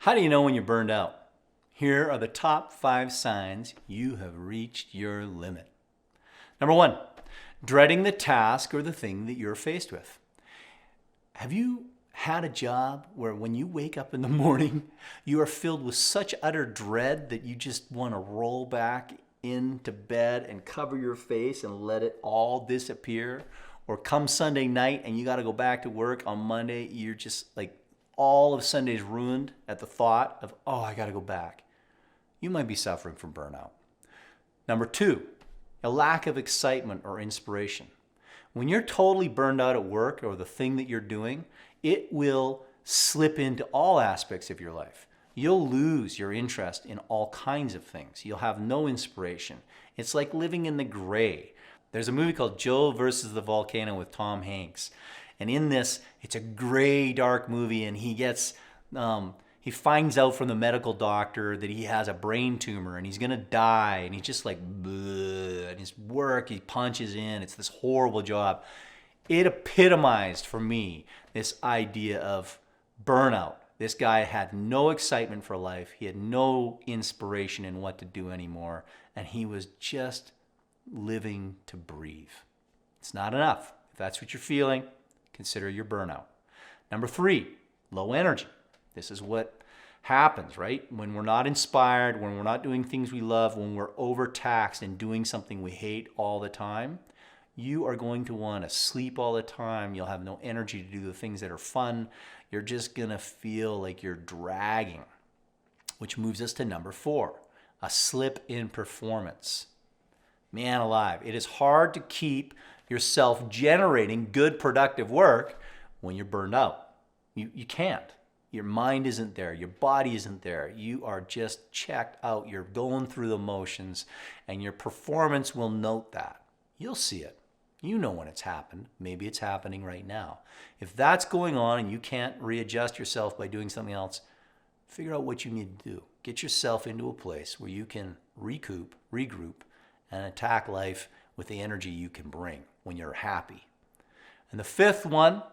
How do you know when you're burned out? Here are the top 5 signs you have reached your limit. Number 1, dreading the task or the thing that you're faced with. Have you had a job where when you wake up in the morning, you are filled with such utter dread that you just want to roll back into bed and cover your face and let it all disappear? Or come Sunday night and you got to go back to work on Monday, you're just like all of Sunday's ruined at the thought of, oh, I got to go back. You might be suffering from burnout. Number 2, a lack of excitement or inspiration. When you're totally burned out at work or the thing that you're doing, it will slip into all aspects of your life. You'll lose your interest in all kinds of things. You'll have no inspiration. It's like living in the gray. There's a movie called Joe versus the Volcano with Tom Hanks. And in this, it's a gray, dark movie, and he finds out from the medical doctor that he has a brain tumor and he's gonna die, and he's just like, bleh, and his work, he punches in, it's this horrible job. It epitomized for me this idea of burnout. This guy had no excitement for life, he had no inspiration in what to do anymore, and he was just living to breathe. It's not enough. If that's what you're feeling, consider your burnout. Number 3, low energy. This is what happens, right? When we're not inspired, when we're not doing things we love, when we're overtaxed and doing something we hate all the time, you are going to want to sleep all the time. You'll have no energy to do the things that are fun. You're just going to feel like you're dragging, which moves us to number 4, a slip in performance. Man alive, it is hard to keep yourself generating good, productive work when you're burned out. You can't. Your mind isn't there. Your body isn't there. You are just checked out. You're going through the motions, and your performance will note that. You'll see it. You know when it's happened. Maybe it's happening right now. If that's going on and you can't readjust yourself by doing something else, figure out what you need to do. Get yourself into a place where you can recoup, regroup, and attack life with the energy you can bring when you're happy. And the 5th one,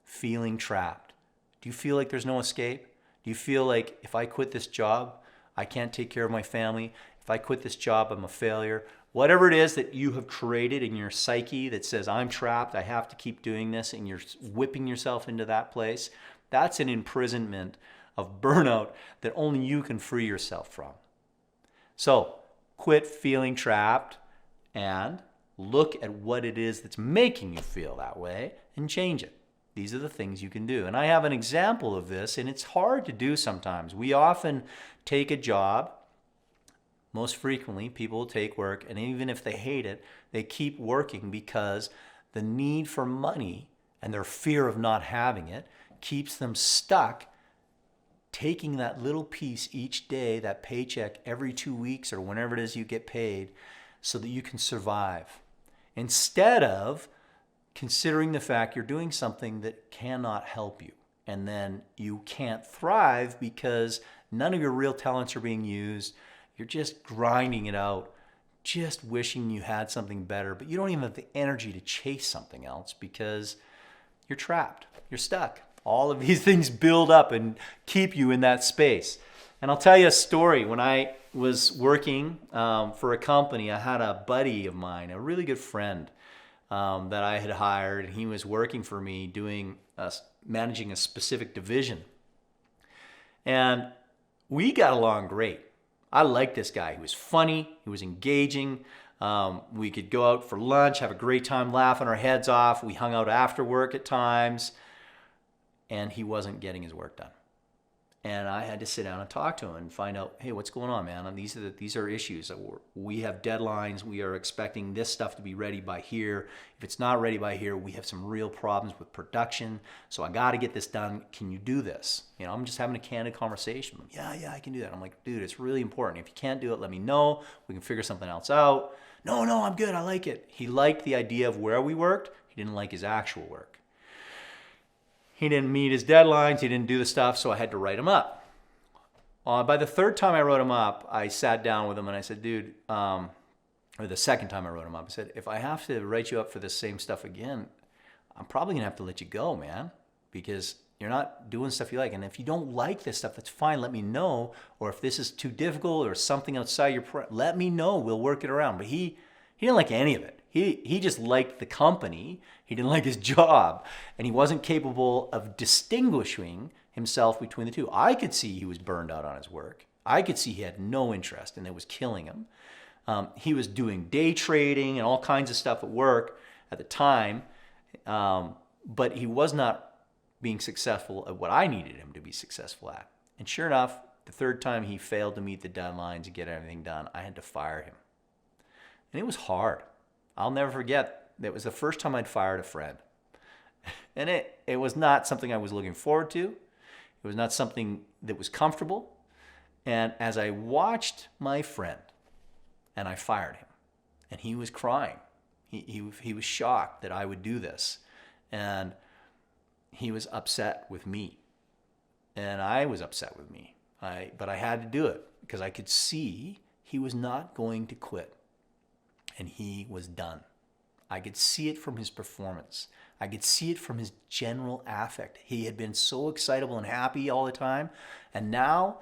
feeling trapped. Do you feel like there's no escape? Do you feel like if I quit this job, I can't take care of my family? If I quit this job, I'm a failure? Whatever it is that you have created in your psyche that says, I'm trapped, I have to keep doing this, and you're whipping yourself into that place, that's an imprisonment of burnout that only you can free yourself from. So, quit feeling trapped and look at what it is that's making you feel that way and change it. These are the things you can do. And I have an example of this, and it's hard to do sometimes. We often take a job. Most frequently, people will take work, and even if they hate it, they keep working because the need for money and their fear of not having it keeps them stuck taking that little piece each day, that paycheck every 2 weeks or whenever it is you get paid, so that you can survive. Instead of considering the fact you're doing something that cannot help you, and then you can't thrive because none of your real talents are being used. You're just grinding it out, just wishing you had something better, but you don't even have the energy to chase something else because you're trapped, you're stuck. All of these things build up and keep you in that space. And I'll tell you a story. When I was working for a company, I had a buddy of mine, a really good friend that I had hired, and he was working for me managing a specific division. And we got along great. I liked this guy. He was funny. He was engaging. We could go out for lunch, have a great time, laughing our heads off. We hung out after work at times. And he wasn't getting his work done. And I had to sit down and talk to him and find out, hey, what's going on, man? And these are issues. We have deadlines. We are expecting this stuff to be ready by here. If it's not ready by here, we have some real problems with production. So I got to get this done. Can you do this? You know, I'm just having a candid conversation. Yeah, I can do that. I'm like, dude, it's really important. If you can't do it, let me know. We can figure something else out. No, I'm good. I like it. He liked the idea of where we worked. He didn't like his actual work. He didn't meet his deadlines. He didn't do the stuff, so I had to write him up. By the 3rd time I wrote him up, I sat down with him and I said, dude, or the 2nd time I wrote him up, I said, if I have to write you up for the same stuff again, I'm probably going to have to let you go, man, because You're not doing stuff you like. And if you don't like this stuff, that's fine. Let me know. Or if this is too difficult or something outside your, let me know. We'll work it around. But he didn't like any of it. He just liked the company. He didn't like his job. And he wasn't capable of distinguishing himself between the two. I could see he was burned out on his work. I could see he had no interest and it was killing him. He was doing day trading and all kinds of stuff at work at the time. But he was not being successful at what I needed him to be successful at. And sure enough, the third time he failed to meet the deadlines and get everything done, I had to fire him. And it was hard. I'll never forget, that was the first time I'd fired a friend. And it was not something I was looking forward to. It was not something that was comfortable. And as I watched my friend, and I fired him, and he was crying. He was shocked that I would do this. And he was upset with me. And I was upset with me. But I had to do it because I could see he was not going to quit. And he was done. I could see it from his performance. I could see it from his general affect. He had been so excitable and happy all the time. And now,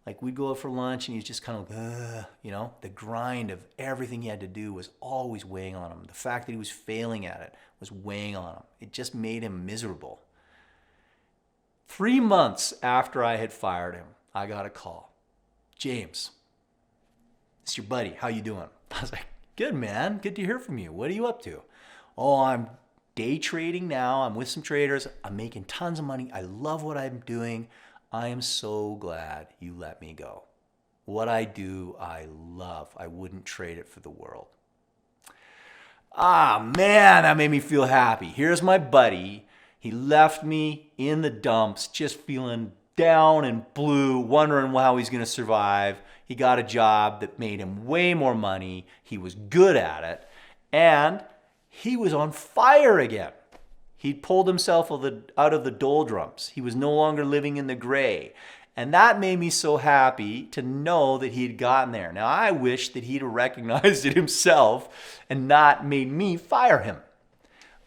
like, we'd go out for lunch and he's just kind of, the grind of everything he had to do was always weighing on him. The fact that he was failing at it was weighing on him. It just made him miserable. 3 months after I had fired him, I got a call. James, it's your buddy. How you doing? I was like, good, man. Good to hear from you. What are you up to? Oh, I'm day trading now. I'm with some traders. I'm making tons of money. I love what I'm doing. I am so glad you let me go. What I do, I love. I wouldn't trade it for the world. Ah, man, that made me feel happy. Here's my buddy. He left me in the dumps, just feeling down and blue, wondering how he's going to survive. He got a job that made him way more money. He was good at it. And he was on fire again. He'd pulled himself out of the doldrums. He was no longer living in the gray. And that made me so happy to know that he had gotten there. Now, I wish that he'd have recognized it himself and not made me fire him.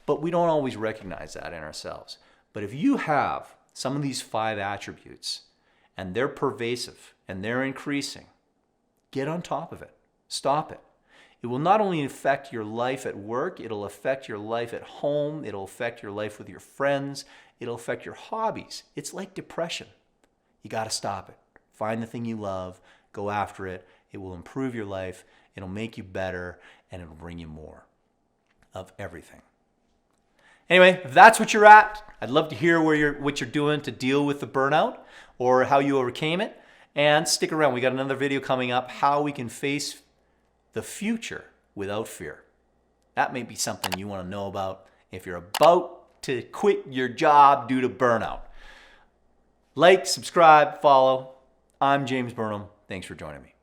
But we don't always recognize that in ourselves. But if you have some of these 5 attributes and they're pervasive and they're increasing, get on top of it. Stop it. It will not only affect your life at work, it'll affect your life at home, it'll affect your life with your friends, it'll affect your hobbies. It's like depression. You got to stop it. Find the thing you love, go after it. It will improve your life, it'll make you better, and it'll bring you more of everything. Anyway, if that's what you're at, I'd love to hear what you're doing to deal with the burnout or how you overcame it. And stick around. We got another video coming up, how we can face the future without fear. That may be something you want to know about if you're about to quit your job due to burnout. Like, subscribe, follow. I'm James Burnham. Thanks for joining me.